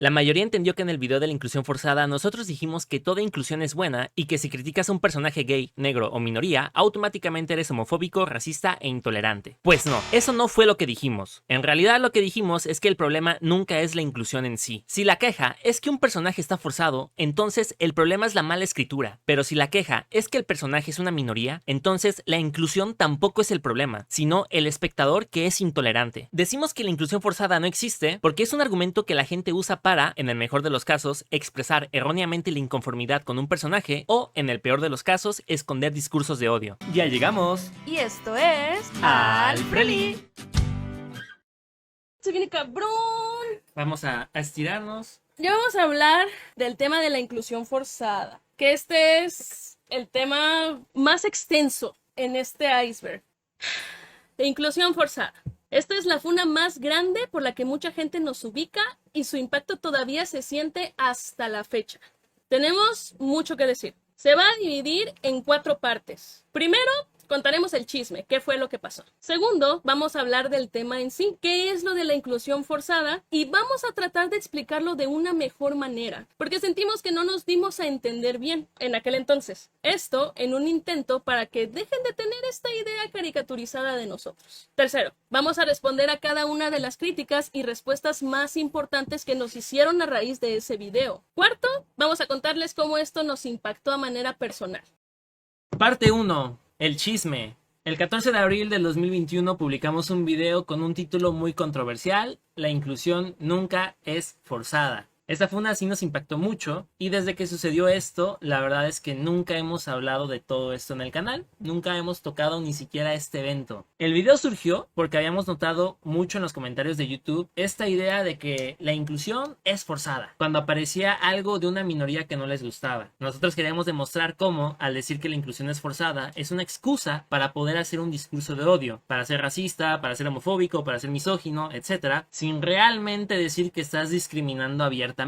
La mayoría entendió que en el video de la inclusión forzada nosotros dijimos que toda inclusión es buena y que si criticas a un personaje gay, negro o minoría, automáticamente eres homofóbico, racista e intolerante. Pues no, eso no fue lo que dijimos. En realidad lo que dijimos es que el problema nunca es la inclusión en sí. Si la queja es que un personaje está forzado, entonces el problema es la mala escritura. Pero si la queja es que el personaje es una minoría, entonces la inclusión tampoco es el problema, sino el espectador que es intolerante. Decimos que la inclusión forzada no existe porque es un argumento que la gente usa para, en el mejor de los casos, expresar erróneamente la inconformidad con un personaje o, en el peor de los casos, esconder discursos de odio. Ya llegamos. Y esto es... Al Preli. Se viene cabrón. Vamos a estirarnos. Ya vamos a hablar del tema de la inclusión forzada, que este es el tema más extenso en este iceberg. La inclusión forzada. Esta es la funa más grande por la que mucha gente nos ubica y su impacto todavía se siente hasta la fecha. Tenemos mucho que decir. Se va a dividir en 4 partes. Primero, contaremos el chisme, qué fue lo que pasó. Segundo, vamos a hablar del tema en sí, qué es lo de la inclusión forzada, y vamos a tratar de explicarlo de una mejor manera, porque sentimos que no nos dimos a entender bien en aquel entonces. Esto en un intento para que dejen de tener esta idea caricaturizada de nosotros. Tercero, vamos a responder a cada una de las críticas y respuestas más importantes que nos hicieron a raíz de ese video. Cuarto, vamos a contarles cómo esto nos impactó a manera personal. Parte 1. El chisme. El 14 de abril del 2021 publicamos un video con un título muy controversial: La inclusión nunca es forzada. Esta funa sí nos impactó mucho y desde que sucedió esto, la verdad es que nunca hemos hablado de todo esto en el canal, nunca hemos tocado ni siquiera este evento. El video surgió porque habíamos notado mucho en los comentarios de YouTube esta idea de que la inclusión es forzada, cuando aparecía algo de una minoría que no les gustaba. Nosotros queríamos demostrar cómo, al decir que la inclusión es forzada, es una excusa para poder hacer un discurso de odio, para ser racista, para ser homofóbico, para ser misógino, etc., sin realmente decir que estás discriminando abiertamente.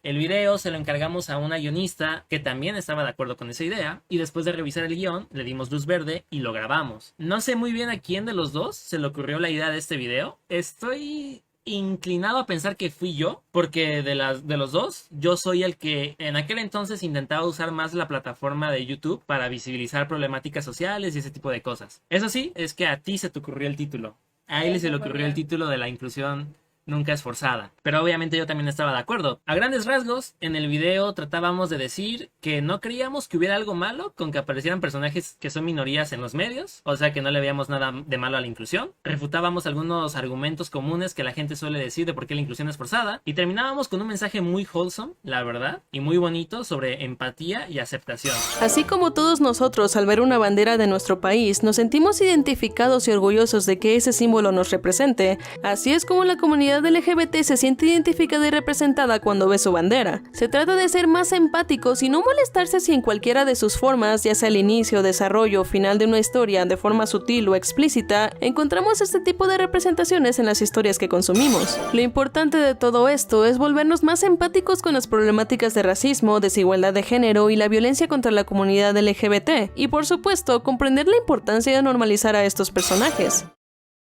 El video se lo encargamos a una guionista que también estaba de acuerdo con esa idea, y después de revisar el guión le dimos luz verde y lo grabamos. No sé muy bien a quién de los dos se le ocurrió la idea de este video. Estoy inclinado a pensar que fui yo, porque de los dos, yo soy el que en aquel entonces intentaba usar más la plataforma de YouTube para visibilizar problemáticas sociales y ese tipo de cosas. Eso sí, es que a ti se te ocurrió el título. A él se le ocurrió el título de la inclusión nunca es forzada. Pero obviamente yo también estaba de acuerdo. A grandes rasgos, en el video tratábamos de decir que no creíamos que hubiera algo malo con que aparecieran personajes que son minorías en los medios, o sea que no le veíamos nada de malo a la inclusión. Refutábamos algunos argumentos comunes que la gente suele decir de por qué la inclusión es forzada, y terminábamos con un mensaje muy wholesome, la verdad, y muy bonito sobre empatía y aceptación. Así como todos nosotros, al ver una bandera de nuestro país, nos sentimos identificados y orgullosos de que ese símbolo nos represente, así es como la comunidad LGBT se siente identificada y representada cuando ve su bandera. Se trata de ser más empáticos y no molestarse si en cualquiera de sus formas, ya sea el inicio, desarrollo o final de una historia, de forma sutil o explícita, encontramos este tipo de representaciones en las historias que consumimos. Lo importante de todo esto es volvernos más empáticos con las problemáticas de racismo, desigualdad de género y la violencia contra la comunidad LGBT, y por supuesto, comprender la importancia de normalizar a estos personajes.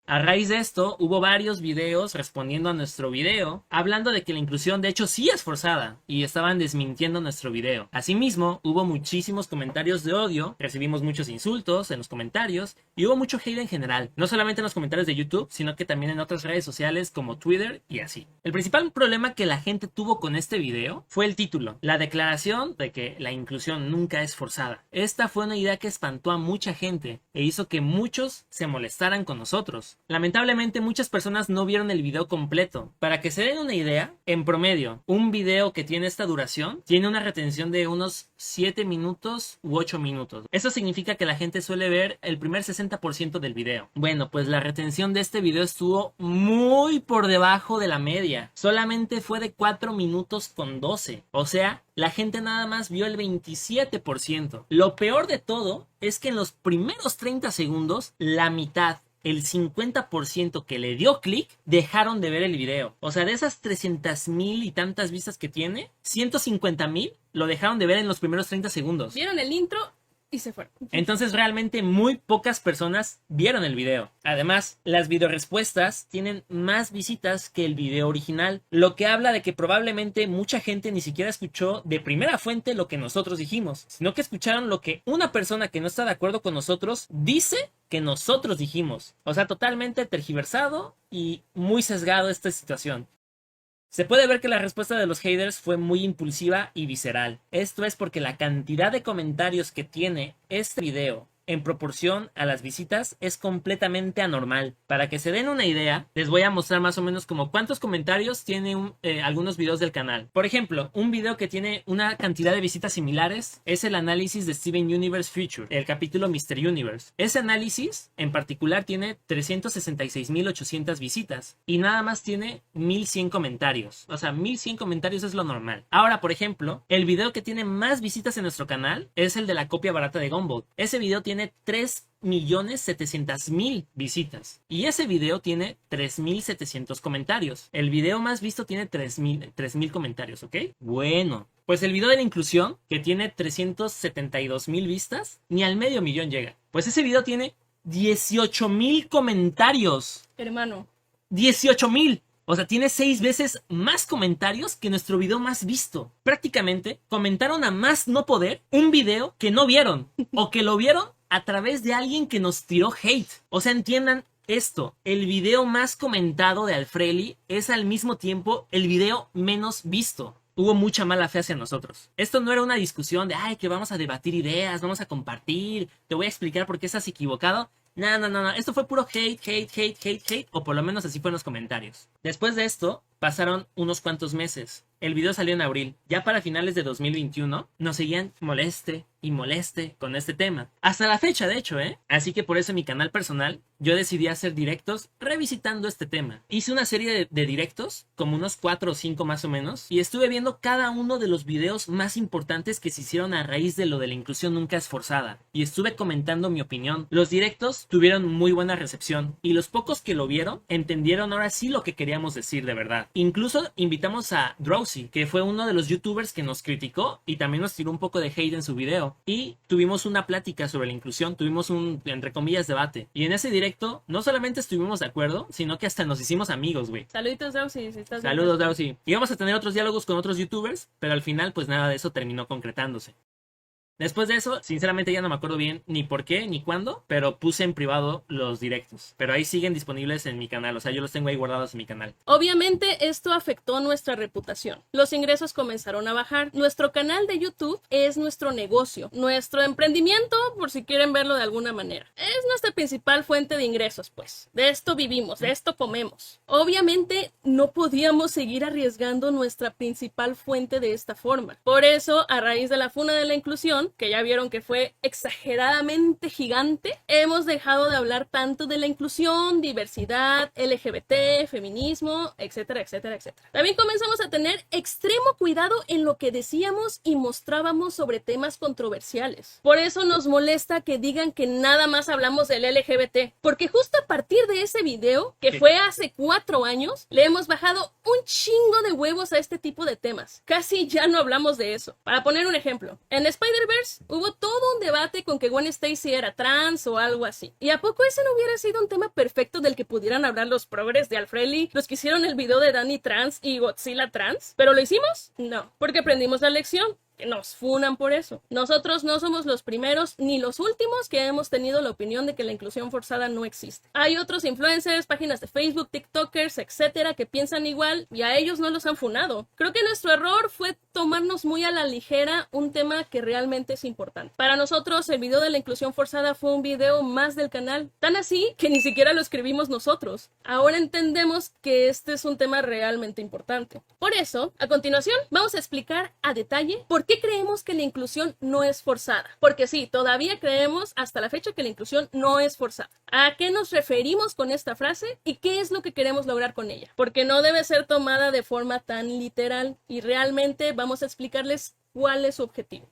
A raíz de esto, hubo varios videos respondiendo a nuestro video, hablando de que la inclusión de hecho sí es forzada, y estaban desmintiendo nuestro video. Asimismo, hubo muchísimos comentarios de odio, recibimos muchos insultos en los comentarios, y hubo mucho hate en general, no solamente en los comentarios de YouTube, sino que también en otras redes sociales como Twitter y así. El principal problema que la gente tuvo con este video fue el título, la declaración de que la inclusión nunca es forzada. Esta fue una idea que espantó a mucha gente, e hizo que muchos se molestaran con nosotros. Lamentablemente muchas personas no vieron el video completo. Para que se den una idea, en promedio, un video que tiene esta duración tiene una retención de unos 7 minutos u 8 minutos. Eso significa que la gente suele ver el primer 60% del video. Bueno, pues la retención de este video estuvo muy por debajo de la media. Solamente fue de 4 minutos con 12. O sea, la gente nada más vio el 27%. Lo peor de todo es que en los primeros 30 segundos, la mitad, el 50% que le dio clic, dejaron de ver el video. O sea, de esas 300,000 y tantas vistas que tiene, 150,000 lo dejaron de ver en los primeros 30 segundos. Vieron el intro Y se fueron. Entonces realmente muy pocas personas vieron el video. Además, las videorespuestas tienen más visitas que el video original, lo que habla de que probablemente mucha gente ni siquiera escuchó de primera fuente lo que nosotros dijimos, sino que escucharon lo que una persona que no está de acuerdo con nosotros dice que nosotros dijimos. O sea, totalmente tergiversado y muy sesgado esta situación. Se puede ver que la respuesta de los haters fue muy impulsiva y visceral. Esto es porque la cantidad de comentarios que tiene este video en proporción a las visitas es completamente anormal. Para que se den una idea, les voy a mostrar más o menos como cuántos comentarios tienen algunos videos del canal. Por ejemplo, un video que tiene una cantidad de visitas similares es el análisis de Steven Universe Future, el capítulo Mr. Universe. Ese análisis en particular tiene 366.800 visitas y nada más tiene 1.100 comentarios. O sea, 1.100 comentarios es lo normal. Ahora, por ejemplo, el video que tiene más visitas en nuestro canal es el de la copia barata de Gumball. Ese video tiene 3.700.000 visitas. Y ese video tiene 3.700 comentarios. El video más visto tiene 3.000 comentarios, ¿ok? Bueno, pues el video de la inclusión, que tiene 372.000 vistas, ni al medio millón llega. Pues ese video tiene 18.000 comentarios. Hermano. 18.000. O sea, tiene 6 veces más comentarios que nuestro video más visto. Prácticamente comentaron a más no poder un video que no vieron o que lo vieron a través de alguien que nos tiró hate. O sea, entiendan esto. El video más comentado de Alfreli es al mismo tiempo el video menos visto. Hubo mucha mala fe hacia nosotros. Esto no era una discusión de, ay, que vamos a debatir ideas, vamos a compartir, te voy a explicar por qué estás equivocado. No. Esto fue puro hate, o por lo menos así fue en los comentarios. Después de esto, pasaron unos cuantos meses. El video salió en abril. Ya para finales de 2021, nos seguían moleste y moleste con este tema. Hasta la fecha, de hecho, ¿eh? Así que por eso en mi canal personal, yo decidí hacer directos revisitando este tema. Hice una serie de directos, como unos 4 o 5 más o menos, y estuve viendo cada uno de los videos más importantes que se hicieron a raíz de lo de la inclusión nunca es forzada. Y estuve comentando mi opinión. Los directos tuvieron muy buena recepción, y los pocos que lo vieron, entendieron ahora sí lo que queríamos decir de verdad. Incluso invitamos a Drowsy, que fue uno de los youtubers que nos criticó y también nos tiró un poco de hate en su video. Y tuvimos una plática sobre la inclusión, tuvimos un, entre comillas, debate. Y en ese directo, no solamente estuvimos de acuerdo, sino que hasta nos hicimos amigos, güey. Saluditos, Drowsy, si estás viendo. Saludos, Drowsy. Íbamos a tener otros diálogos con otros youtubers, pero al final, pues nada de eso terminó concretándose. Después de eso, sinceramente ya no me acuerdo bien ni por qué ni cuándo, pero puse en privado los directos. Pero ahí siguen disponibles en mi canal, o sea, yo los tengo ahí guardados en mi canal. Obviamente esto afectó nuestra reputación. Los ingresos comenzaron a bajar. Nuestro canal de YouTube es nuestro negocio, nuestro emprendimiento, por si quieren verlo de alguna manera. Es nuestra principal fuente de ingresos, pues. De esto vivimos, de esto comemos. Obviamente no podíamos seguir arriesgando nuestra principal fuente de esta forma. Por eso, a raíz de la funa de la inclusión, que ya vieron que fue exageradamente gigante, hemos dejado de hablar tanto de la inclusión, diversidad, LGBT, feminismo, etcétera, etcétera, etcétera. También comenzamos a tener extremo cuidado en lo que decíamos y mostrábamos sobre temas controversiales. Por eso nos molesta que digan que nada más hablamos del LGBT, porque justo a partir de ese video, que fue hace 4 años, le hemos bajado un chingo de huevos a este tipo de temas. Casi ya no hablamos de eso. Para poner un ejemplo, en Spider-Verse hubo todo un debate con que Gwen Stacy era trans o algo así. ¿Y a poco ese no hubiera sido un tema perfecto del que pudieran hablar los progres de Alfreli, los que hicieron el video de Danny trans y Godzilla trans? ¿Pero lo hicimos? No, porque aprendimos la lección. Que nos funan por eso. Nosotros no somos los primeros ni los últimos que hemos tenido la opinión de que la inclusión forzada no existe. Hay otros influencers, páginas de Facebook, TikTokers, etcétera, que piensan igual y a ellos no los han funado. Creo que nuestro error fue tomarnos muy a la ligera un tema que realmente es importante. Para nosotros, el video de la inclusión forzada fue un video más del canal, tan así que ni siquiera lo escribimos nosotros. Ahora entendemos que este es un tema realmente importante. Por eso, a continuación, vamos a explicar a detalle por qué creemos que la inclusión no es forzada. Porque sí, todavía creemos hasta la fecha que la inclusión no es forzada. ¿A qué nos referimos con esta frase y qué es lo que queremos lograr con ella? Porque no debe ser tomada de forma tan literal y realmente vamos a explicarles cuál es su objetivo.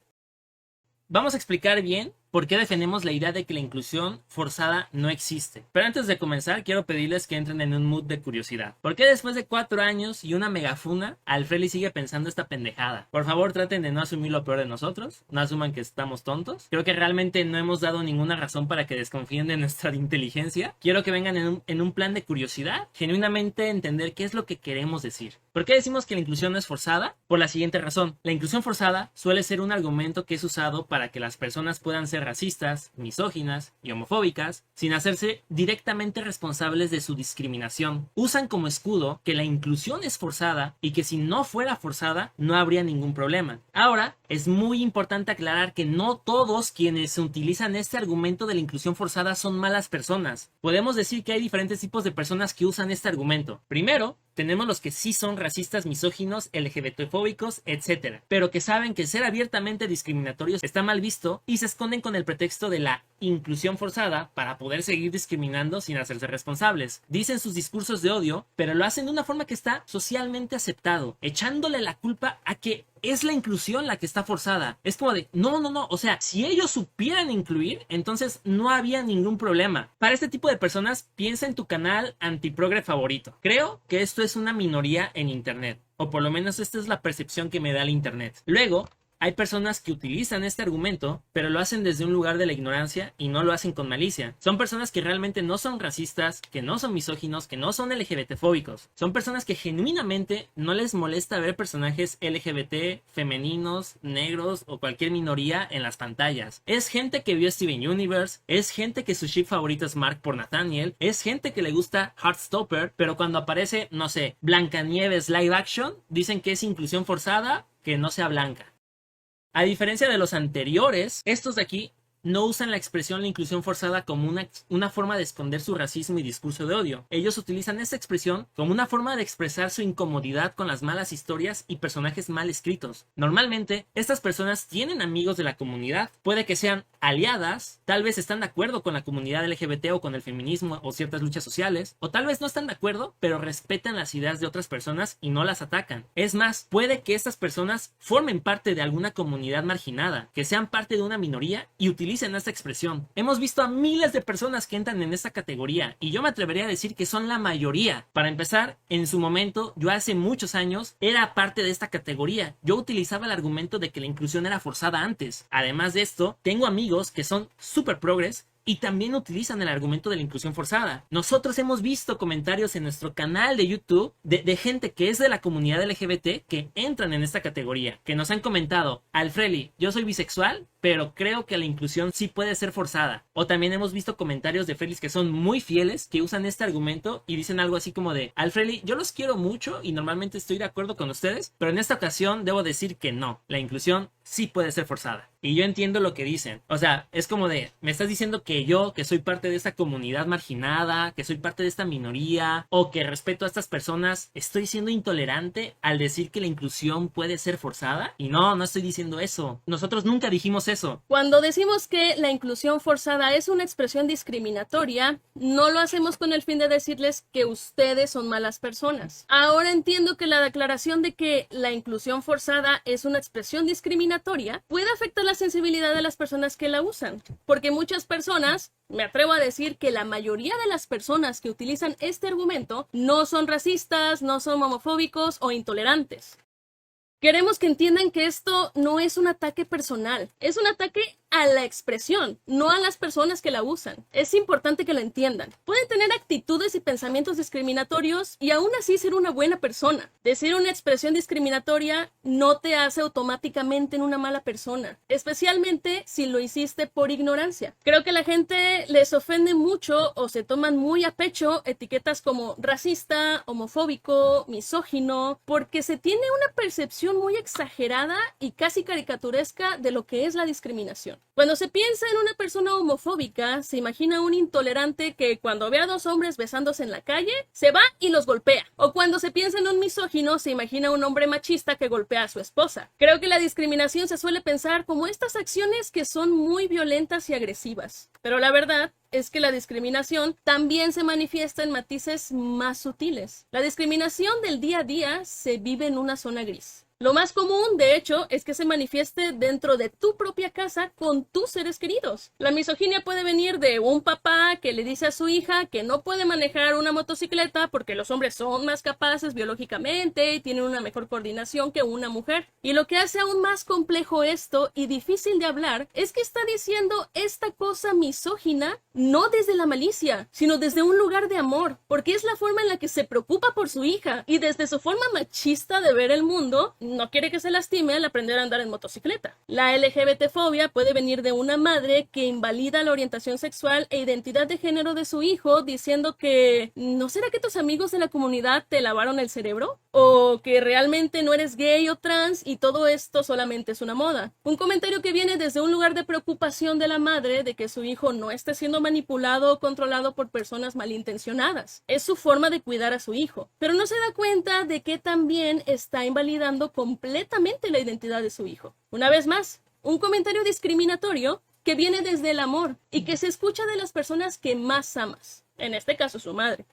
Vamos a explicar bien por qué defendemos la idea de que la inclusión forzada no existe. Pero antes de comenzar, quiero pedirles que entren en un mood de curiosidad. ¿Por qué después de 4 años y una megafuna, Alfreli sigue pensando esta pendejada? Por favor, traten de no asumir lo peor de nosotros, no asuman que estamos tontos. Creo que realmente no hemos dado ninguna razón para que desconfíen de nuestra inteligencia. Quiero que vengan en un plan de curiosidad, genuinamente entender qué es lo que queremos decir. ¿Por qué decimos que la inclusión no es forzada? Por la siguiente razón. La inclusión forzada suele ser un argumento que es usado para que las personas puedan ser racistas, misóginas y homofóbicas sin hacerse directamente responsables de su discriminación. Usan como escudo que la inclusión es forzada y que si no fuera forzada no habría ningún problema. Ahora, es muy importante aclarar que no todos quienes utilizan este argumento de la inclusión forzada son malas personas. Podemos decir que hay diferentes tipos de personas que usan este argumento. Primero, tenemos los que sí son racistas, misóginos, LGBTfóbicos, etc. Pero que saben que ser abiertamente discriminatorios está mal visto y se esconden con el pretexto de la inclusión forzada para poder seguir discriminando sin hacerse responsables. Dicen sus discursos de odio, pero lo hacen de una forma que está socialmente aceptado, echándole la culpa a que es la inclusión la que está forzada. Es como de, no, o sea, si ellos supieran incluir, entonces no había ningún problema. Para este tipo de personas, piensa en tu canal antiprogre favorito. Creo que esto es una minoría en internet, o por lo menos esta es la percepción que me da el internet. Luego, hay personas que utilizan este argumento, pero lo hacen desde un lugar de la ignorancia y no lo hacen con malicia. Son personas que realmente no son racistas, que no son misóginos, que no son LGBTfóbicos. Son personas que genuinamente no les molesta ver personajes LGBT, femeninos, negros o cualquier minoría en las pantallas. Es gente que vio Steven Universe, es gente que su ship favorito es Mark por Nathaniel, es gente que le gusta Heartstopper, pero cuando aparece, no sé, Blancanieves live action, dicen que es inclusión forzada, que no sea blanca. A diferencia de los anteriores, estos de aquí no usan la expresión la inclusión forzada como una forma de esconder su racismo y discurso de odio. Ellos utilizan esta expresión como una forma de expresar su incomodidad con las malas historias y personajes mal escritos. Normalmente, estas personas tienen amigos de la comunidad, puede que sean aliadas, tal vez están de acuerdo con la comunidad LGBT o con el feminismo o ciertas luchas sociales, o tal vez no están de acuerdo, pero respetan las ideas de otras personas y no las atacan. Es más, puede que estas personas formen parte de alguna comunidad marginada, que sean parte de una minoría y utilicen esta expresión. Hemos visto a miles de personas que entran en esta categoría y yo me atrevería a decir que son la mayoría. Para empezar, en su momento, yo hace muchos años era parte de esta categoría. Yo utilizaba el argumento de que la inclusión era forzada antes. Además de esto, tengo amigos que son súper progres y también utilizan el argumento de la inclusión forzada. Nosotros hemos visto comentarios en nuestro canal de YouTube de gente que es de la comunidad LGBT que entran en esta categoría, que nos han comentado, Alfreli, yo soy bisexual, pero creo que la inclusión sí puede ser forzada. O también hemos visto comentarios de Félix que son muy fieles, que usan este argumento y dicen algo así como de, Alfreli, yo los quiero mucho y normalmente estoy de acuerdo con ustedes, pero en esta ocasión debo decir que no, la inclusión sí puede ser forzada. Y yo entiendo lo que dicen. O sea, es como de, me estás diciendo que yo, que soy parte de esta comunidad marginada, que soy parte de esta minoría, o que respeto a estas personas, estoy siendo intolerante al decir que la inclusión puede ser forzada. Y no estoy diciendo eso. Nosotros nunca dijimos eso. Cuando decimos que la inclusión forzada es una expresión discriminatoria, no lo hacemos con el fin de decirles que ustedes son malas personas. Ahora entiendo que la declaración de que la inclusión forzada es una expresión discriminatoria puede afectar la sensibilidad de las personas que la usan, porque muchas personas, me atrevo a decir que la mayoría de las personas que utilizan este argumento no son racistas, no son homofóbicos o intolerantes. Queremos que entiendan que esto no es un ataque personal, es un ataque a la expresión, no a las personas que la usan. Es importante que lo entiendan. Pueden tener actitudes y pensamientos discriminatorios y aún así ser una buena persona. Decir una expresión discriminatoria no te hace automáticamente en una mala persona, especialmente si lo hiciste por ignorancia. Creo que a la gente les ofende mucho o se toman muy a pecho etiquetas como racista, homofóbico, misógino, porque se tiene una percepción muy exagerada y casi caricaturesca de lo que es la discriminación. Cuando se piensa en una persona homofóbica, se imagina un intolerante que cuando ve a dos hombres besándose en la calle, se va y los golpea. O cuando se piensa en un misógino, se imagina un hombre machista que golpea a su esposa. Creo que la discriminación se suele pensar como estas acciones que son muy violentas y agresivas. Pero la verdad es que la discriminación también se manifiesta en matices más sutiles. La discriminación del día a día se vive en una zona gris. Lo más común, de hecho, es que se manifieste dentro de tu propia casa con tus seres queridos. La misoginia puede venir de un papá que le dice a su hija que no puede manejar una motocicleta porque los hombres son más capaces biológicamente y tienen una mejor coordinación que una mujer. Y lo que hace aún más complejo esto y difícil de hablar es que está diciendo esta cosa misógina no desde la malicia, sino desde un lugar de amor, porque es la forma en la que se preocupa por su hija y desde su forma machista de ver el mundo no quiere que se lastime al aprender a andar en motocicleta. La LGBT-fobia puede venir de una madre que invalida la orientación sexual e identidad de género de su hijo diciendo que ¿no será que tus amigos de la comunidad te lavaron el cerebro? O que realmente no eres gay o trans y todo esto solamente es una moda. Un comentario que viene desde un lugar de preocupación de la madre de que su hijo no esté siendo manipulado o controlado por personas malintencionadas. Es su forma de cuidar a su hijo, pero no se da cuenta de que también está invalidando completamente la identidad de su hijo. Una vez más, un comentario discriminatorio que viene desde el amor y que se escucha de las personas que más amas, en este caso su madre.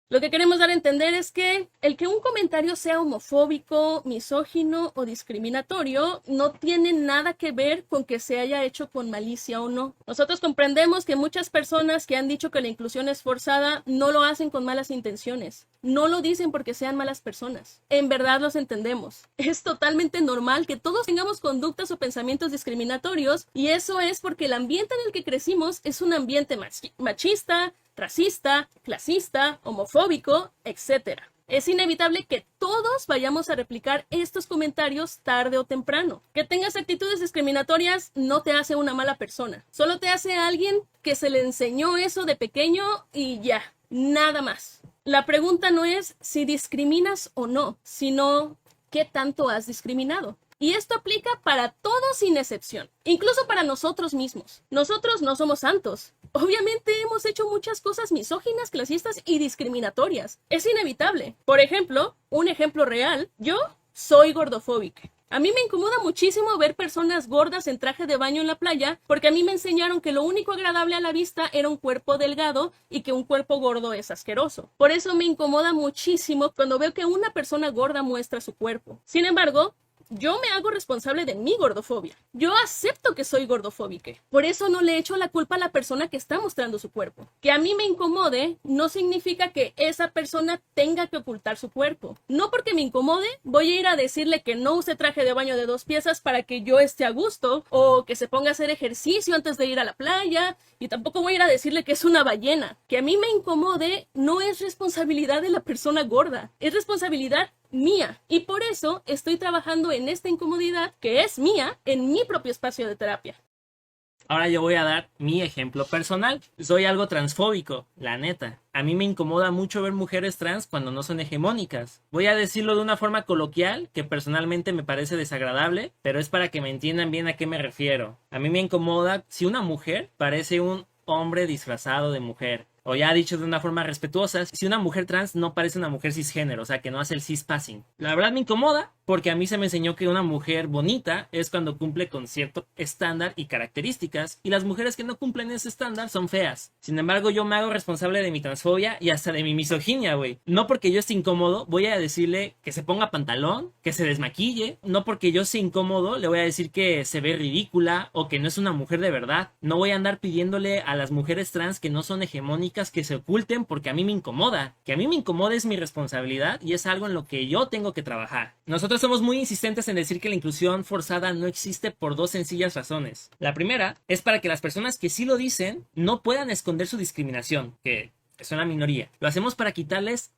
Lo que queremos dar a entender es que el que un comentario sea homofóbico, misógino o discriminatorio no tiene nada que ver con que se haya hecho con malicia o no. Nosotros comprendemos que muchas personas que han dicho que la inclusión es forzada no lo hacen con malas intenciones. No lo dicen porque sean malas personas. En verdad los entendemos. Es totalmente normal que todos tengamos conductas o pensamientos discriminatorios y eso es porque el ambiente en el que crecimos es un ambiente machista, racista, clasista, homofóbico, etc. Es inevitable que todos vayamos a replicar estos comentarios tarde o temprano. Que tengas actitudes discriminatorias no te hace una mala persona. Solo te hace alguien que se le enseñó eso de pequeño y ya, nada más. La pregunta no es si discriminas o no, sino qué tanto has discriminado. Y esto aplica para todos sin excepción, incluso para nosotros mismos. Nosotros no somos santos. Obviamente hemos hecho muchas cosas misóginas, clasistas y discriminatorias. Es inevitable. Por ejemplo, un ejemplo real, yo soy gordofóbica. A mí me incomoda muchísimo ver personas gordas en traje de baño en la playa porque a mí me enseñaron que lo único agradable a la vista era un cuerpo delgado y que un cuerpo gordo es asqueroso. Por eso me incomoda muchísimo cuando veo que una persona gorda muestra su cuerpo. Sin embargo, yo me hago responsable de mi gordofobia. Yo acepto que soy gordofóbica. Por eso no le echo la culpa a la persona que está mostrando su cuerpo. Que a mí me incomode no significa que esa persona tenga que ocultar su cuerpo. No porque me incomode voy a ir a decirle que no use traje de baño de 2 piezas para que yo esté a gusto o que se ponga a hacer ejercicio antes de ir a la playa y tampoco voy a ir a decirle que es una ballena. Que a mí me incomode no es responsabilidad de la persona gorda, es responsabilidad mía. Y por eso estoy trabajando en esta incomodidad que es mía en mi propio espacio de terapia. Ahora yo voy a dar mi ejemplo personal. Soy algo transfóbico, la neta. A mí me incomoda mucho ver mujeres trans cuando no son hegemónicas. Voy a decirlo de una forma coloquial, que personalmente me parece desagradable, pero es para que me entiendan bien a qué me refiero. A mí me incomoda si una mujer parece un hombre disfrazado de mujer. O ya dicho de una forma respetuosa, si una mujer trans no parece una mujer cisgénero, o sea, que no hace el cispassing. La verdad me incomoda porque a mí se me enseñó que una mujer bonita es cuando cumple con cierto estándar y características, y las mujeres que no cumplen ese estándar son feas. Sin embargo, yo me hago responsable de mi transfobia y hasta de mi misoginia, güey. No porque yo esté incómodo, voy a decirle que se ponga pantalón, que se desmaquille. No porque yo esté incómodo, le voy a decir que se ve ridícula o que no es una mujer de verdad. No voy a andar pidiéndole a las mujeres trans que no son hegemónicas que se oculten porque a mí me incomoda. Que a mí me incomoda es mi responsabilidad y es algo en lo que yo tengo que trabajar. Nosotros somos muy insistentes en decir que la inclusión forzada no existe por 2 sencillas razones. La primera es para que las personas que sí lo dicen no puedan esconder su discriminación, que es una minoría. Lo hacemos para quitarles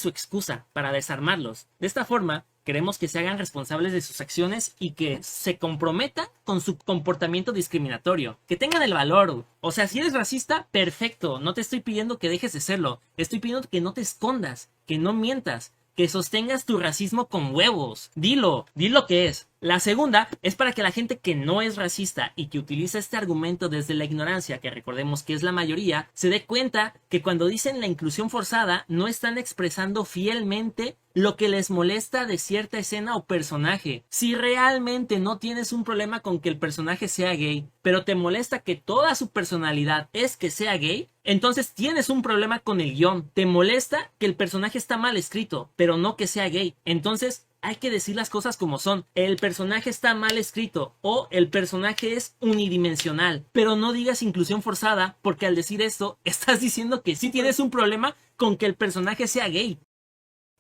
su excusa, para desarmarlos. De esta forma, queremos que se hagan responsables de sus acciones y que se comprometan con su comportamiento discriminatorio. Que tengan el valor. O sea, si eres racista, perfecto. No te estoy pidiendo que dejes de serlo. Estoy pidiendo que no te escondas, que no mientas, que sostengas tu racismo con huevos. Dilo que es. La segunda es para que la gente que no es racista y que utiliza este argumento desde la ignorancia, que recordemos que es la mayoría, se dé cuenta que cuando dicen la inclusión forzada no están expresando fielmente lo que les molesta de cierta escena o personaje. Si realmente no tienes un problema con que el personaje sea gay, pero te molesta que toda su personalidad es que sea gay, entonces tienes un problema con el guión. Te molesta que el personaje está mal escrito, pero no que sea gay. Entonces hay que decir las cosas como son. El personaje está mal escrito o el personaje es unidimensional, pero no digas inclusión forzada, porque al decir esto estás diciendo que sí tienes un problema con que el personaje sea gay.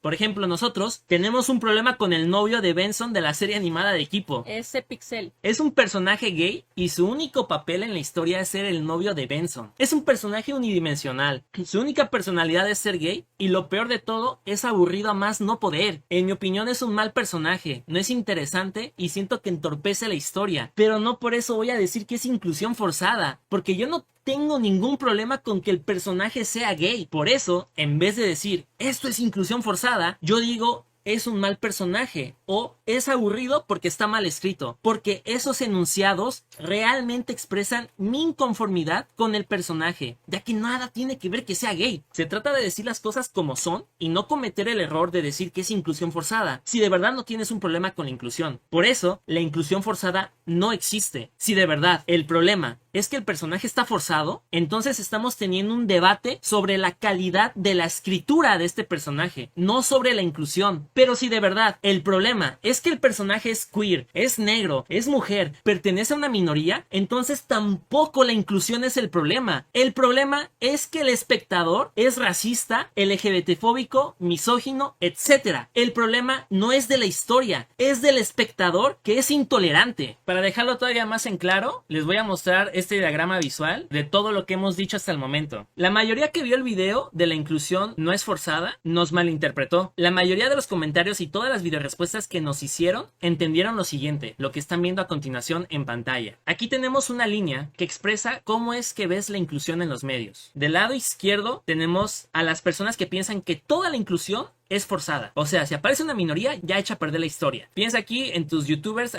Por ejemplo, nosotros tenemos un problema con el novio de Benson de la serie animada de Equipo. Ese Pixel. Es un personaje gay y su único papel en la historia es ser el novio de Benson. Es un personaje unidimensional. Su única personalidad es ser gay y lo peor de todo es aburrido a más no poder. En mi opinión es un mal personaje, no es interesante y siento que entorpece la historia. Pero no por eso voy a decir que es inclusión forzada, porque yo no tengo ningún problema con que el personaje sea gay. Por eso, en vez de decir esto es inclusión forzada, yo digo es un mal personaje o es aburrido porque está mal escrito, porque esos enunciados realmente expresan mi inconformidad con el personaje, ya que nada tiene que ver que sea gay. Se trata de decir las cosas como son y no cometer el error de decir que es inclusión forzada, si de verdad no tienes un problema con la inclusión. Por eso, la inclusión forzada no existe. Si de verdad el problema es que el personaje está forzado, entonces estamos teniendo un debate sobre la calidad de la escritura de este personaje, no sobre la inclusión. Pero si de verdad el problema es que el personaje es queer, es negro, es mujer, pertenece a una minoría, entonces tampoco la inclusión es el problema. El problema es que el espectador es racista, LGBTfóbico, misógino, etc. El problema no es de la historia, es del espectador que es intolerante. Para dejarlo todavía más en claro, les voy a mostrar este diagrama visual de todo lo que hemos dicho hasta el momento. La mayoría que vio el video de la inclusión no es forzada, nos malinterpretó. La mayoría de los comentarios y todas las videorespuestas que nos hicieron entendieron lo siguiente, lo que están viendo a continuación en pantalla. Aquí tenemos una línea que expresa cómo es que ves la inclusión en los medios. Del lado izquierdo tenemos a las personas que piensan que toda la inclusión es forzada. O sea, si aparece una minoría, ya echa a perder la historia. Piensa aquí en tus youtubers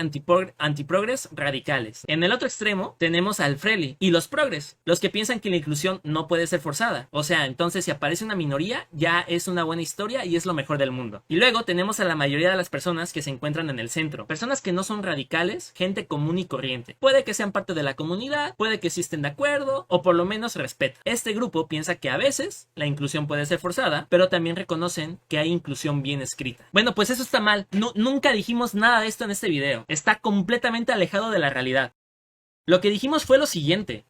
antiprogres radicales. En el otro extremo tenemos al Freli y los progres, los que piensan que la inclusión no puede ser forzada. O sea, entonces si aparece una minoría, ya es una buena historia y es lo mejor del mundo. Y luego tenemos a la mayoría de las personas que se encuentran en el centro. Personas que no son radicales, gente común y corriente. Puede que sean parte de la comunidad, puede que sí estén de acuerdo, o por lo menos respetan. Este grupo piensa que a veces la inclusión puede ser forzada, pero también reconocen que hay inclusión bien escrita. Bueno, pues eso está mal. Nunca dijimos nada de esto en este video. Está completamente alejado de la realidad. Lo que dijimos fue lo siguiente.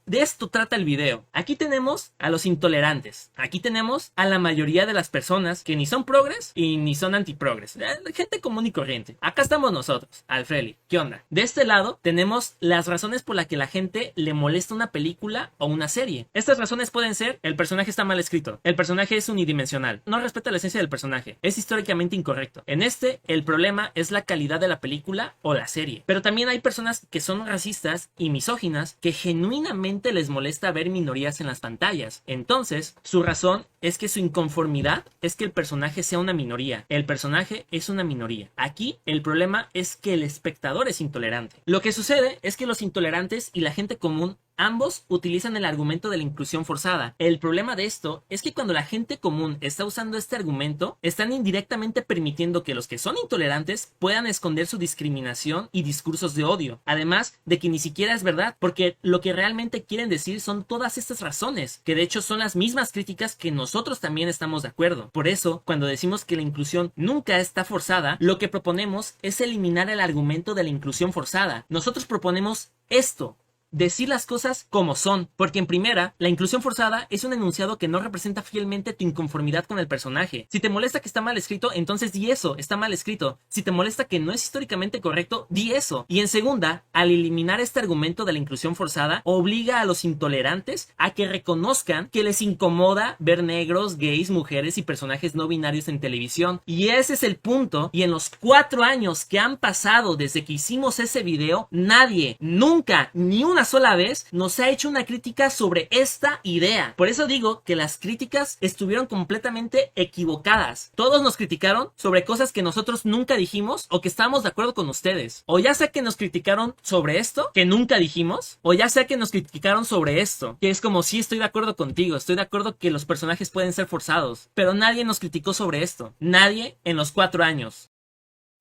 De esto trata el video. Aquí tenemos a los intolerantes. Aquí tenemos a la mayoría de las personas que ni son progres y ni son antiprogres. Gente común y corriente. Acá estamos nosotros, Alfreli. ¿Qué onda? De este lado tenemos las razones por las que la gente le molesta una película o una serie. Estas razones pueden ser: el personaje está mal escrito, el personaje es unidimensional, no respeta la esencia del personaje, es históricamente incorrecto. En el problema es la calidad de la película o la serie. Pero también hay personas que son racistas y misóginas que genuinamente les molesta ver minorías en las pantallas. Entonces, su razón es que su inconformidad es que el personaje sea una minoría. El personaje es una minoría. Aquí, el problema es que el espectador es intolerante. Lo que sucede es que los intolerantes y la gente común ambos utilizan el argumento de la inclusión forzada. El problema de esto es que cuando la gente común está usando este argumento, están indirectamente permitiendo que los que son intolerantes puedan esconder su discriminación y discursos de odio. Además de que ni siquiera es verdad, porque lo que realmente quieren decir son todas estas razones, que de hecho son las mismas críticas que nosotros también estamos de acuerdo. Por eso, cuando decimos que la inclusión nunca está forzada, lo que proponemos es eliminar el argumento de la inclusión forzada. Nosotros proponemos esto: decir las cosas como son, porque en primera, la inclusión forzada es un enunciado que no representa fielmente tu inconformidad con el personaje. Si te molesta que está mal escrito, entonces di eso, está mal escrito. Si te molesta que no es históricamente correcto, di eso. Y en segunda, al eliminar este argumento de la inclusión forzada, obliga a los intolerantes a que reconozcan que les incomoda ver negros, gays, mujeres y personajes no binarios en televisión. Y ese es el punto, y en los 4 años que han pasado desde que hicimos ese video, nadie, nunca, ni una una sola vez nos ha hecho una crítica sobre esta idea. Por eso digo que las críticas estuvieron completamente equivocadas. Todos nos criticaron sobre cosas que nosotros nunca dijimos o que estábamos de acuerdo con ustedes. O ya sea que nos criticaron sobre esto, que nunca dijimos, o ya sea que nos criticaron sobre esto, que es como sí, estoy de acuerdo contigo, estoy de acuerdo que los personajes pueden ser forzados, pero nadie nos criticó sobre esto. Nadie en los 4 años.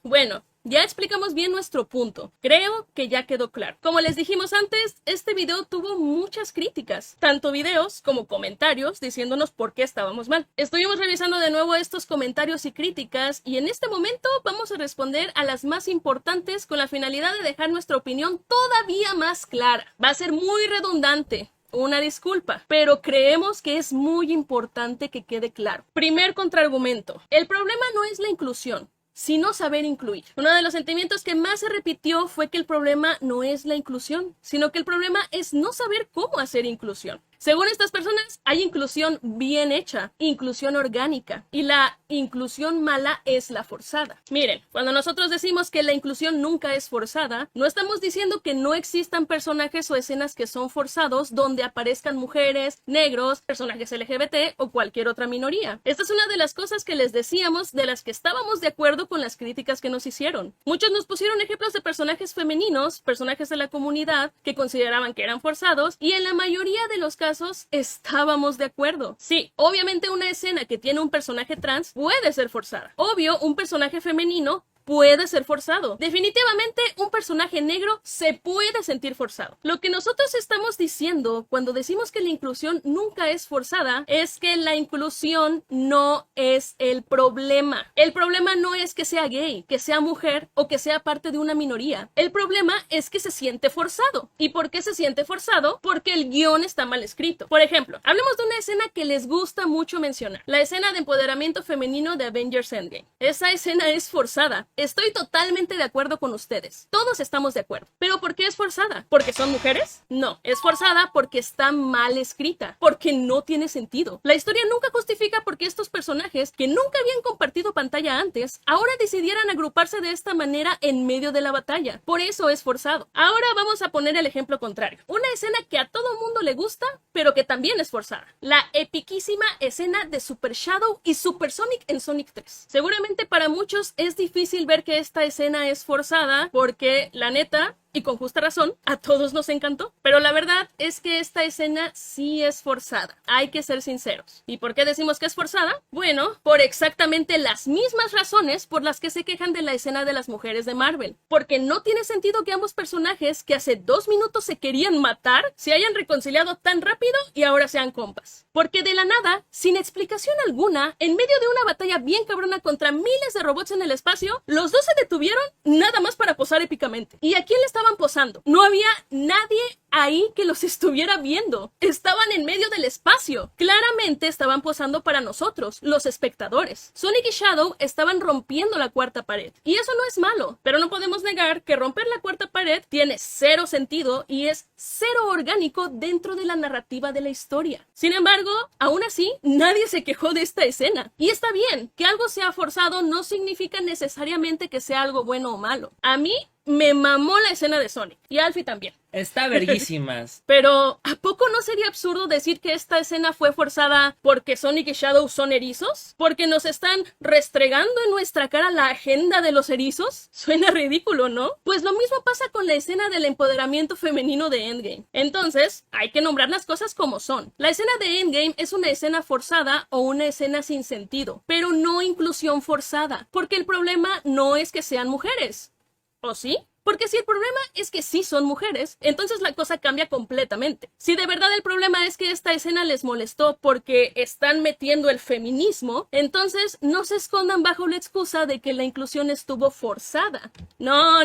Bueno, ya explicamos bien nuestro punto. Creo que ya quedó claro. Como les dijimos antes, este video tuvo muchas críticas, tanto videos como comentarios diciéndonos por qué estábamos mal. Estuvimos revisando de nuevo estos comentarios y críticas y en este momento vamos a responder a las más importantes con la finalidad de dejar nuestra opinión todavía más clara. Va a ser muy redundante. Una disculpa, pero creemos que es muy importante que quede claro. Primer contraargumento. El problema no es la inclusión, sino saber incluir. Uno de los sentimientos que más se repitió fue que el problema no es la inclusión, sino que el problema es no saber cómo hacer inclusión. Según estas personas, hay inclusión bien hecha, inclusión orgánica, y la inclusión mala es la forzada. Miren, cuando nosotros decimos que la inclusión nunca es forzada, no estamos diciendo que no existan personajes o escenas que son forzados donde aparezcan mujeres, negros, personajes LGBT o cualquier otra minoría. Esta es una de las cosas que les decíamos de las que estábamos de acuerdo con las críticas que nos hicieron. Muchos nos pusieron ejemplos de personajes femeninos, personajes de la comunidad, que consideraban que eran forzados, y en la mayoría de los casos estábamos de acuerdo. Sí, obviamente una escena que tiene un personaje trans puede ser forzada. Obvio, un personaje femenino puede ser forzado. Definitivamente un personaje negro se puede sentir forzado. Lo que nosotros estamos diciendo cuando decimos que la inclusión nunca es forzada es que la inclusión no es el problema. El problema no es que sea gay, que sea mujer o que sea parte de una minoría. El problema es que se siente forzado. ¿Y por qué se siente forzado? Porque el guión está mal escrito. Por ejemplo, hablemos de una escena que les gusta mucho mencionar. La escena de empoderamiento femenino de Avengers Endgame. Esa escena es forzada. Estoy totalmente de acuerdo con ustedes. Todos estamos de acuerdo. ¿Pero por qué es forzada? ¿Porque son mujeres? No. Es forzada porque está mal escrita. Porque no tiene sentido. La historia nunca justifica por qué estos personajes, que nunca habían compartido pantalla antes, ahora decidieran agruparse de esta manera en medio de la batalla. Por eso es forzado. Ahora vamos a poner el ejemplo contrario. Una escena que a todo mundo le gusta, pero que también es forzada. La epiquísima escena de Super Shadow y Super Sonic en Sonic 3. Seguramente para muchos es difícil ver que esta escena es forzada porque, la neta, y con justa razón, a todos nos encantó. Pero la verdad es que esta escena sí es forzada. Hay que ser sinceros. ¿Y por qué decimos que es forzada? Bueno, por exactamente las mismas razones por las que se quejan de la escena de las mujeres de Marvel. Porque no tiene sentido que ambos personajes que hace 2 minutos se querían matar se hayan reconciliado tan rápido y ahora sean compas. Porque de la nada, sin explicación alguna, en medio de una batalla bien cabrona contra miles de robots en el espacio, los dos se detuvieron nada más para posar épicamente. ¿Y a quién le estaban posando? No había nadie ahí que los estuviera viendo. Estaban en medio del espacio. Claramente estaban posando para nosotros, los espectadores. Sonic y Shadow estaban rompiendo la cuarta pared. Y eso no es malo, pero no podemos negar que romper la cuarta pared tiene 0 sentido y es 0 orgánico dentro de la narrativa de la historia. Sin embargo, aún así, nadie se quejó de esta escena. Y está bien, que algo sea forzado no significa necesariamente que sea algo bueno o malo. A mí me mamó la escena de Sonic, y Alfie también. Está verguísimas. Pero, ¿a poco no sería absurdo decir que esta escena fue forzada porque Sonic y Shadow son erizos? ¿Porque nos están restregando en nuestra cara la agenda de los erizos? Suena ridículo, ¿no? Pues lo mismo pasa con la escena del empoderamiento femenino de Endgame. Entonces, hay que nombrar las cosas como son. La escena de Endgame es una escena forzada o una escena sin sentido, pero no inclusión forzada, porque el problema no es que sean mujeres. ¿O sí? Porque si el problema es que sí son mujeres, entonces la cosa cambia completamente. Si de verdad el problema es que esta escena les molestó porque están metiendo el feminismo, entonces no se escondan bajo la excusa de que la inclusión estuvo forzada. No.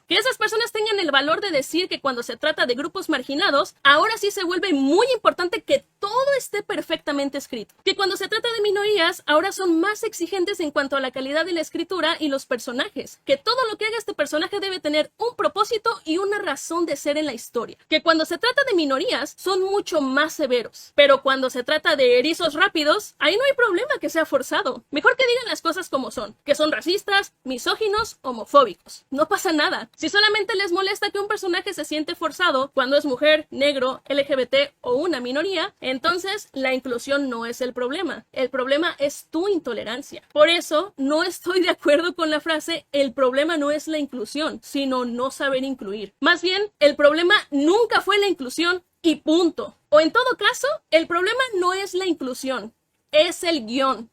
Que esas personas tengan el valor de decir que cuando se trata de grupos marginados, ahora sí se vuelve muy importante que todo esté perfectamente escrito. Que cuando se trata de minorías, ahora son más exigentes en cuanto a la calidad de la escritura y los personajes. Que todo lo que haga este personaje debe tener un propósito y una razón de ser en la historia, que cuando se trata de minorías son mucho más severos, pero cuando se trata de erizos rápidos, ahí no hay problema que sea forzado. Mejor que digan las cosas como son, que son racistas, misóginos, homofóbicos. No pasa nada. Si solamente les molesta que un personaje se siente forzado cuando es mujer, negro, LGBT o una minoría, entonces la inclusión no es el problema. El problema es tu intolerancia. Por eso, no estoy de acuerdo con la frase el problema no es la inclusión, sino no saber incluir. Más bien, el problema nunca fue la inclusión y punto. O en todo caso, el problema no es la inclusión, es el guión.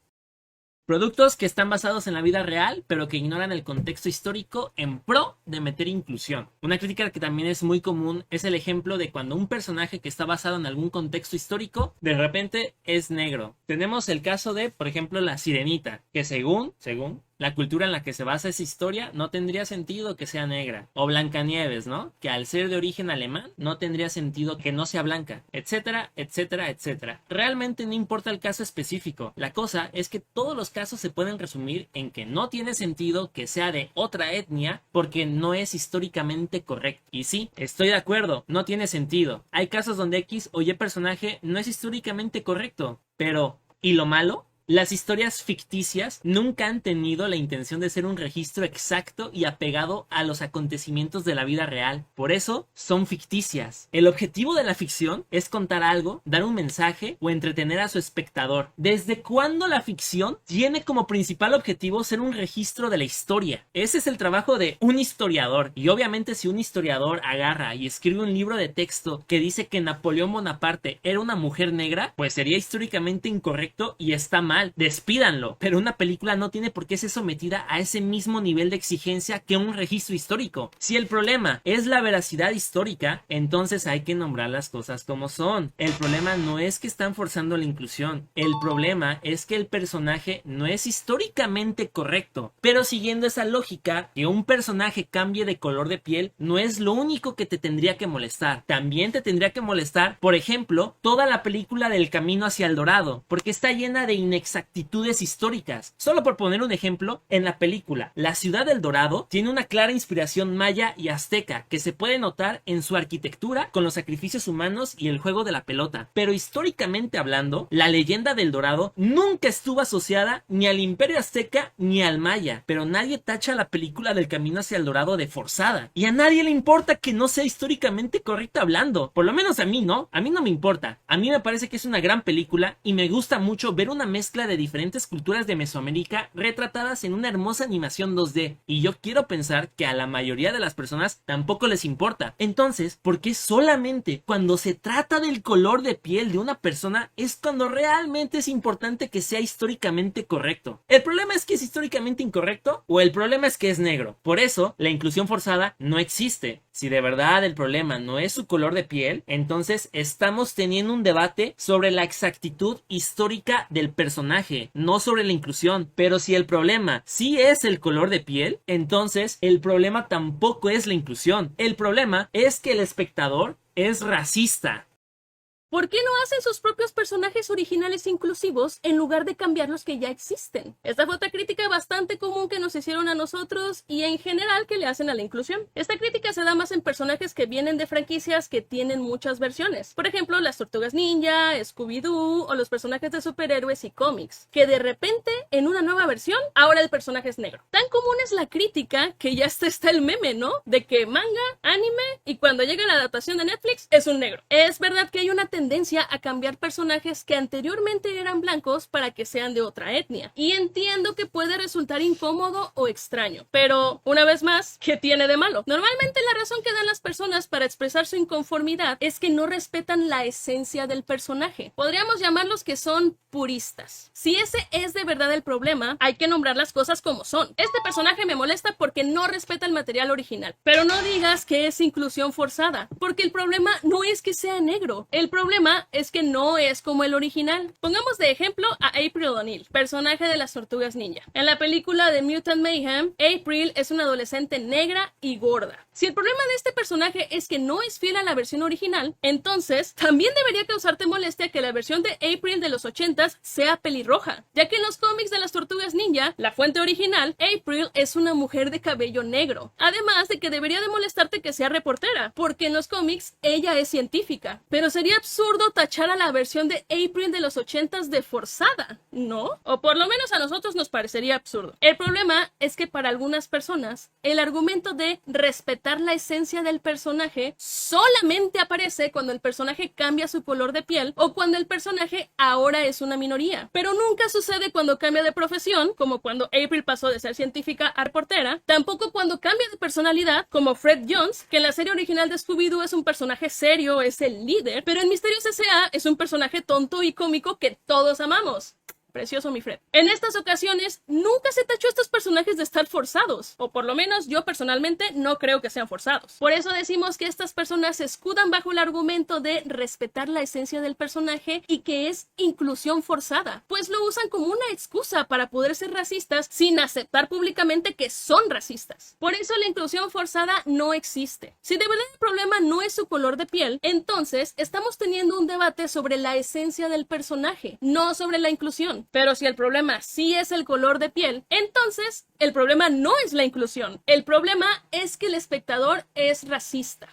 Productos que están basados en la vida real, pero que ignoran el contexto histórico en pro de meter inclusión. Una crítica que también es muy común es el ejemplo de cuando un personaje que está basado en algún contexto histórico, de repente es negro. Tenemos el caso de, por ejemplo, La Sirenita, que según la cultura en la que se basa esa historia, no tendría sentido que sea negra. O Blancanieves, ¿no? Que al ser de origen alemán, no tendría sentido que no sea blanca, etcétera, etcétera, etcétera. Realmente no importa el caso específico. La cosa es que todos los casos se pueden resumir en que no tiene sentido que sea de otra etnia porque no es históricamente correcto. Y sí, estoy de acuerdo, no tiene sentido. Hay casos donde X o Y personaje no es históricamente correcto. Pero, ¿y lo malo? Las historias ficticias nunca han tenido la intención de ser un registro exacto y apegado a los acontecimientos de la vida real. Por eso son ficticias. El objetivo de la ficción es contar algo, dar un mensaje o entretener a su espectador. ¿Desde cuándo la ficción tiene como principal objetivo ser un registro de la historia? Ese es el trabajo de un historiador. Y obviamente si un historiador agarra y escribe un libro de texto que dice que Napoleón Bonaparte era una mujer negra, pues sería históricamente incorrecto y está mal. Despídanlo, pero una película no tiene por qué ser sometida a ese mismo nivel de exigencia que un registro histórico. Si el problema es la veracidad histórica, entonces hay que nombrar las cosas como son. El problema no es que están forzando la inclusión, el problema es que el personaje no es históricamente correcto. Pero siguiendo esa lógica, que un personaje cambie de color de piel no es lo único que te tendría que molestar. También te tendría que molestar, por ejemplo, toda la película del Camino hacia el Dorado, porque está llena de inexactitudes históricas. Solo por poner un ejemplo, en la película La Ciudad del Dorado tiene una clara inspiración maya y azteca que se puede notar en su arquitectura con los sacrificios humanos y el juego de la pelota. Pero históricamente hablando, la leyenda del Dorado nunca estuvo asociada ni al Imperio Azteca ni al maya. Pero nadie tacha la película del Camino hacia el Dorado de forzada. Y a nadie le importa que no sea históricamente correcta hablando. Por lo menos a mí no. A mí no me importa. A mí me parece que es una gran película y me gusta mucho ver una mezcla de diferentes culturas de Mesoamérica retratadas en una hermosa animación 2D, y yo quiero pensar que a la mayoría de las personas tampoco les importa. Entonces, ¿por qué solamente cuando se trata del color de piel de una persona es cuando realmente es importante que sea históricamente correcto? ¿El problema es que es históricamente incorrecto o el problema es que es negro? Por eso, la inclusión forzada no existe. Si de verdad el problema no es su color de piel, entonces estamos teniendo un debate sobre la exactitud histórica del personaje, no sobre la inclusión. Pero si el problema sí es el color de piel, entonces el problema tampoco es la inclusión. El problema es que el espectador es racista. ¿Por qué no hacen sus propios personajes originales inclusivos en lugar de cambiar los que ya existen? Esta fue otra crítica bastante común que nos hicieron a nosotros y en general que le hacen a la inclusión. Esta crítica se da más en personajes que vienen de franquicias que tienen muchas versiones. Por ejemplo, las Tortugas Ninja, Scooby-Doo o los personajes de superhéroes y cómics, que de repente, en una nueva versión, ahora el personaje es negro. Tan común es la crítica que ya hasta está el meme, ¿no? De que manga, anime y cuando llega la adaptación de Netflix es un negro. Es verdad que hay una tendencia a cambiar personajes que anteriormente eran blancos para que sean de otra etnia. Y entiendo que puede resultar incómodo o extraño. Pero, una vez más, ¿qué tiene de malo? Normalmente la razón que dan las personas para expresar su inconformidad es que no respetan la esencia del personaje. Podríamos llamarlos que son puristas. Si ese es de verdad el problema, hay que nombrar las cosas como son. Este personaje me molesta porque no respeta el material original. Pero no digas que es inclusión forzada, porque el problema no es que sea negro. El problema problema es que no es como el original. Pongamos de ejemplo a April O'Neil, personaje de las Tortugas Ninja. En la película de Mutant Mayhem, April es una adolescente negra y gorda. Si el problema de este personaje es que no es fiel a la versión original, entonces también debería causarte molestia que la versión de April de los 80s sea pelirroja, ya que en los cómics de las Tortugas Ninja, la fuente original, April es una mujer de cabello negro. Además de que debería de molestarte que sea reportera, porque en los cómics ella es científica. Pero sería absurdo tachar a la versión de April de los 80s de forzada, ¿no? O por lo menos a nosotros nos parecería absurdo. El problema es que para algunas personas, el argumento de respetar la esencia del personaje solamente aparece cuando el personaje cambia su color de piel o cuando el personaje ahora es una minoría. Pero nunca sucede cuando cambia de profesión, como cuando April pasó de ser científica a reportera, tampoco cuando cambia de personalidad, como Fred Jones, que en la serie original de Scooby-Doo es un personaje serio, es el líder, pero en Misterios S.A. es un personaje tonto y cómico que todos amamos. Precioso, mi Fred. En estas ocasiones, nunca se tachó a estos personajes de estar forzados. O por lo menos yo personalmente no creo que sean forzados. Por eso decimos que estas personas se escudan bajo el argumento de respetar la esencia del personaje y que es inclusión forzada. Pues lo usan como una excusa para poder ser racistas sin aceptar públicamente que son racistas. Por eso la inclusión forzada no existe. Si de verdad el problema no es su color de piel, entonces estamos teniendo un debate sobre la esencia del personaje, no sobre la inclusión. Pero si el problema sí es el color de piel, entonces el problema no es la inclusión. El problema es que el espectador es racista.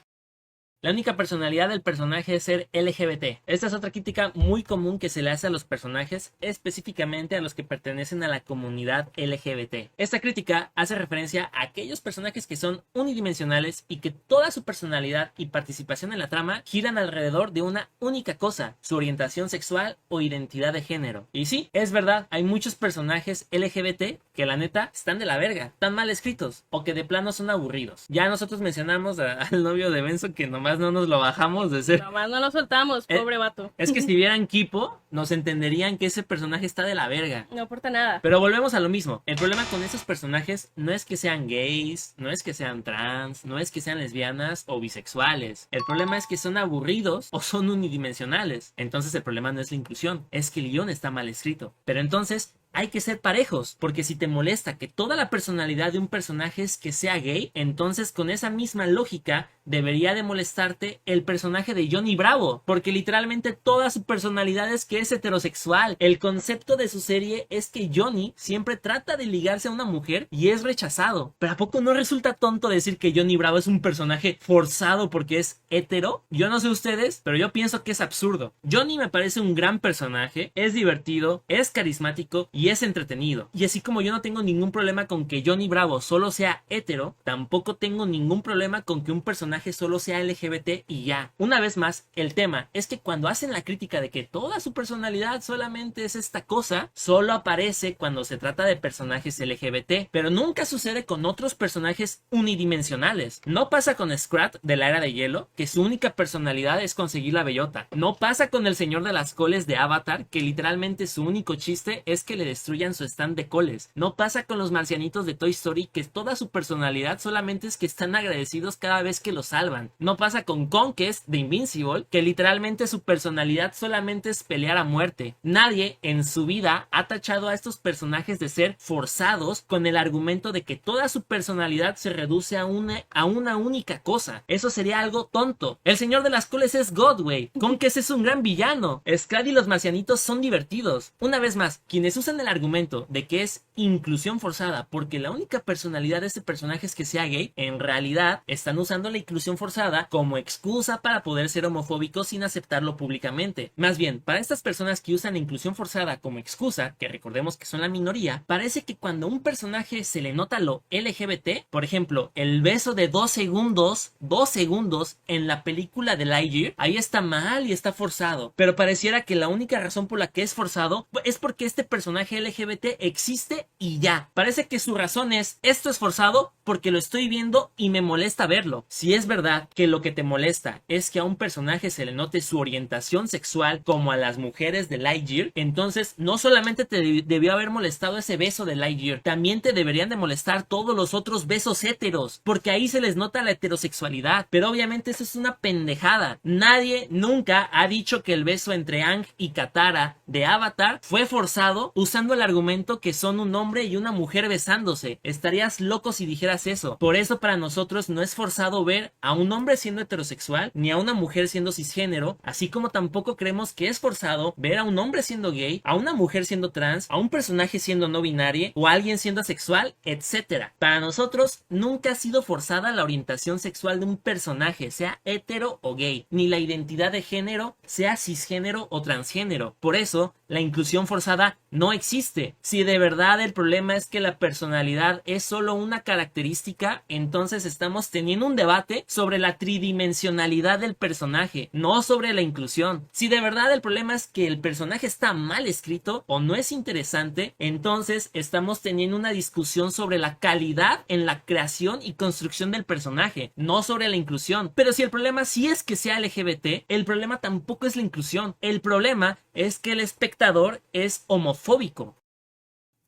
La única personalidad del personaje es ser LGBT. Esta es otra crítica muy común que se le hace a los personajes, específicamente a los que pertenecen a la comunidad LGBT. Esta crítica hace referencia a aquellos personajes que son unidimensionales y que toda su personalidad y participación en la trama giran alrededor de una única cosa, su orientación sexual o identidad de género. Y sí, es verdad, hay muchos personajes LGBT que la neta están de la verga, están mal escritos o que de plano son aburridos. Ya nosotros mencionamos al novio de Benzo que nomás no nos lo bajamos de ser. Nomás no lo soltamos, pobre vato. Es que si vieran Kipo, nos entenderían que ese personaje está de la verga. No aporta nada. Pero volvemos a lo mismo. El problema con esos personajes no es que sean gays, no es que sean trans, no es que sean lesbianas o bisexuales. El problema es que son aburridos o son unidimensionales. Entonces el problema no es la inclusión, es que el guión está mal escrito. Pero entonces hay que ser parejos, porque si te molesta que toda la personalidad de un personaje es que sea gay, entonces con esa misma lógica debería de molestarte el personaje de Johnny Bravo, porque literalmente toda su personalidad es que es heterosexual. El concepto de su serie es que Johnny siempre trata de ligarse a una mujer y es rechazado. ¿Pero a poco no resulta tonto decir que Johnny Bravo es un personaje forzado porque es hetero? Yo no sé ustedes, pero yo pienso que es absurdo. Johnny me parece un gran personaje, es divertido, es carismático y es entretenido. Y así como yo no tengo ningún problema con que Johnny Bravo solo sea hetero, tampoco tengo ningún problema con que un personaje solo sea LGBT y ya. Una vez más, el tema es que cuando hacen la crítica de que toda su personalidad solamente es esta cosa, solo aparece cuando se trata de personajes LGBT, pero nunca sucede con otros personajes unidimensionales. No pasa con Scrat de la Era de Hielo, que su única personalidad es conseguir la bellota. No pasa con el Señor de las Coles de Avatar, que literalmente su único chiste es que le destruyan su stand de coles. No pasa con los marcianitos de Toy Story, que toda su personalidad solamente es que están agradecidos cada vez que los salvan. No pasa con Kong, que es de Invincible, que literalmente su personalidad solamente es pelear a muerte. Nadie en su vida ha tachado a estos personajes de ser forzados con el argumento de que toda su personalidad se reduce a una única cosa. Eso sería algo tonto. El Señor de las Coles es God, güey. Kong, que ese es un gran villano. Scrat y los marcianitos son divertidos. Una vez más, quienes usan el argumento de que es inclusión forzada porque la única personalidad de este personaje es que sea gay, en realidad están usando la inclusión forzada como excusa para poder ser homofóbicos sin aceptarlo públicamente. Más bien, para estas personas que usan la inclusión forzada como excusa, que recordemos que son la minoría, parece que cuando a un personaje se le nota lo LGBT, por ejemplo, el beso de 2 segundos en la película de Lightyear, ahí está mal y está forzado, pero pareciera que la única razón por la que es forzado es porque este personaje LGBT existe dice y ya. Parece que su razón es, esto es forzado porque lo estoy viendo y me molesta verlo. Si es verdad que lo que te molesta es que a un personaje se le note su orientación sexual como a las mujeres de Lightyear, entonces no solamente te debió haber molestado ese beso de Lightyear, también te deberían de molestar todos los otros besos héteros, porque ahí se les nota la heterosexualidad. Pero obviamente eso es una pendejada. Nadie nunca ha dicho que el beso entre Aang y Katara de Avatar fue forzado usando el argumento que son un hombre y una mujer besándose. Estarías loco si dijeras eso. Por eso para nosotros no es forzado ver a un hombre siendo heterosexual ni a una mujer siendo cisgénero, así como tampoco creemos que es forzado ver a un hombre siendo gay, a una mujer siendo trans, a un personaje siendo no binario o a alguien siendo asexual, etc. Para nosotros nunca ha sido forzada la orientación sexual de un personaje, sea hetero o gay, ni la identidad de género, sea cisgénero o transgénero. Por eso, la inclusión forzada no existe. Si de verdad el problema es que la personalidad es solo una característica, entonces estamos teniendo un debate sobre la tridimensionalidad del personaje, no sobre la inclusión. Si de verdad el problema es que el personaje está mal escrito o no es interesante, entonces estamos teniendo una discusión sobre la calidad en la creación y construcción del personaje, no sobre la inclusión. Pero si el problema sí es que sea LGBT, el problema tampoco es la inclusión. El problema es que el espectador es homofóbico.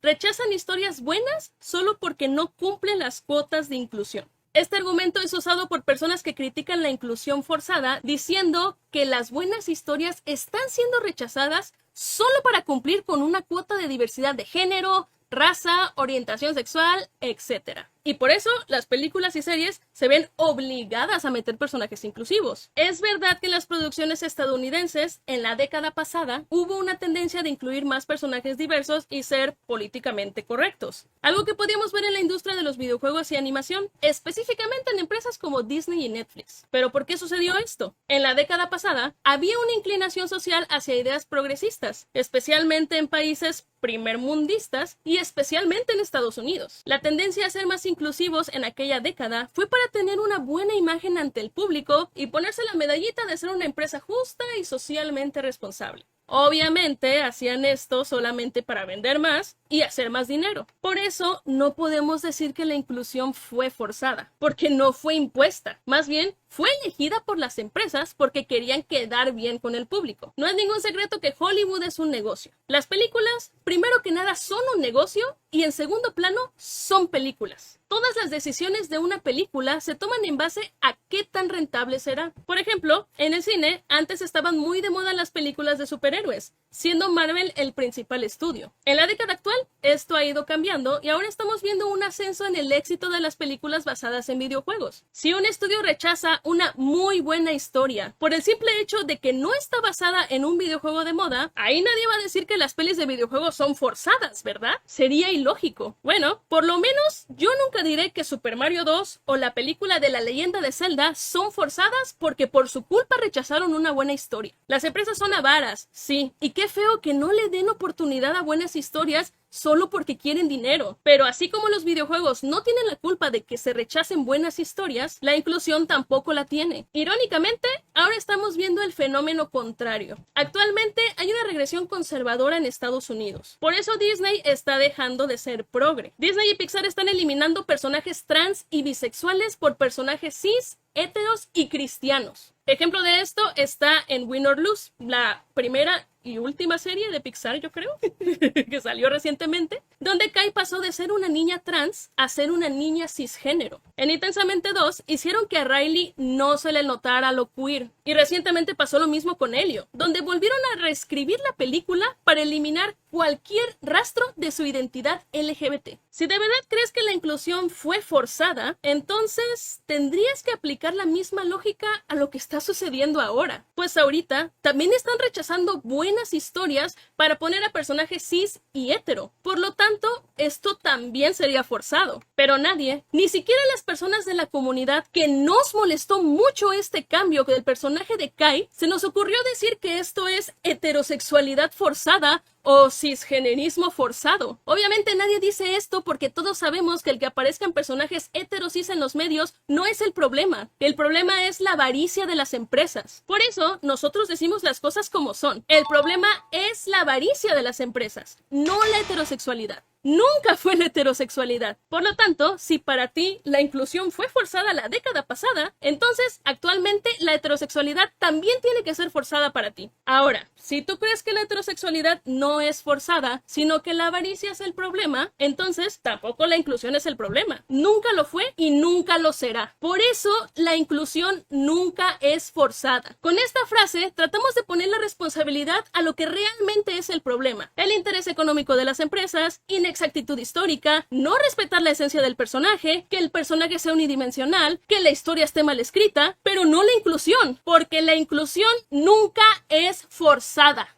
Rechazan historias buenas solo porque no cumplen las cuotas de inclusión. Este argumento es usado por personas que critican la inclusión forzada, diciendo que las buenas historias están siendo rechazadas solo para cumplir con una cuota de diversidad de género, raza, orientación sexual, etc. Y por eso las películas y series se ven obligadas a meter personajes inclusivos. Es verdad que en las producciones estadounidenses, en la década pasada, hubo una tendencia de incluir más personajes diversos y ser políticamente correctos. Algo que podíamos ver en la industria de los videojuegos y animación, específicamente en empresas como Disney y Netflix. ¿Pero por qué sucedió esto? En la década pasada, había una inclinación social hacia ideas progresistas, especialmente en países primermundistas y especialmente en Estados Unidos. La tendencia a ser más inclusivos en aquella década fue para tener una buena imagen ante el público y ponerse la medallita de ser una empresa justa y socialmente responsable. Obviamente hacían esto solamente para vender más y hacer más dinero. Por eso no podemos decir que la inclusión fue forzada, porque no fue impuesta. Más bien, fue elegida por las empresas porque querían quedar bien con el público. No es ningún secreto que Hollywood es un negocio. Las películas, primero que nada, son un negocio y en segundo plano, son películas. Todas las decisiones de una película se toman en base a qué tan rentable será. Por ejemplo, en el cine, antes estaban muy de moda las películas de superhéroes, siendo Marvel el principal estudio. En la década actual, esto ha ido cambiando y ahora estamos viendo un ascenso en el éxito de las películas basadas en videojuegos. Si un estudio rechaza una muy buena historia por el simple hecho de que no está basada en un videojuego de moda, ahí nadie va a decir que las pelis de videojuegos son forzadas, ¿verdad? Sería ilógico. Bueno, por lo menos yo nunca diré que Super Mario 2 o la película de La Leyenda de Zelda son forzadas porque por su culpa rechazaron una buena historia. Las empresas son avaras, sí, y qué feo que no le den oportunidad a buenas historias solo porque quieren dinero. Pero así como los videojuegos no tienen la culpa de que se rechacen buenas historias, la inclusión tampoco la tiene. Irónicamente, ahora estamos viendo el fenómeno contrario. Actualmente hay una regresión conservadora en Estados Unidos. Por eso Disney está dejando de ser progre. Disney y Pixar están eliminando personajes trans y bisexuales por personajes cis, heteros y cristianos. Ejemplo de esto está en Win or Lose, la primera y última serie de Pixar, yo creo, que salió recientemente, donde Kai pasó de ser una niña trans a ser una niña cisgénero. En Intensamente 2 hicieron que a Riley no se le notara lo queer, y recientemente pasó lo mismo con Elio, donde volvieron a reescribir la película para eliminar cualquier rastro de su identidad LGBT. Si de verdad crees que la inclusión fue forzada, entonces tendrías que aplicar la misma lógica a lo que está sucediendo ahora. Pues ahorita también están rechazando buenas historias para poner a personajes cis y hetero. Por lo tanto, esto también sería forzado. Pero nadie, ni siquiera las personas de la comunidad que nos molestó mucho este cambio del personaje de Kai, se nos ocurrió decir que esto es heterosexualidad forzada o cisgenerismo forzado. Obviamente nadie dice esto porque todos sabemos que el que aparezcan personajes heterosis en los medios no es el problema. El problema es la avaricia de las empresas. Por eso nosotros decimos las cosas como son. El problema es la avaricia de las empresas, no la heterosexualidad. nunca fue la heterosexualidad. Por lo tanto, si para ti la inclusión fue forzada la década pasada, entonces actualmente la heterosexualidad también tiene que ser forzada para ti. Ahora, si tú crees que la heterosexualidad no es forzada, sino que la avaricia es el problema, entonces tampoco la inclusión es el problema. Nunca lo fue y nunca lo será. Por eso, la inclusión nunca es forzada. Con esta frase, tratamos de poner la responsabilidad a lo que realmente es el problema. El interés económico de las empresas, inexactitud histórica, no respetar la esencia del personaje, que el personaje sea unidimensional, que la historia esté mal escrita, pero no la inclusión, porque la inclusión nunca es forzada.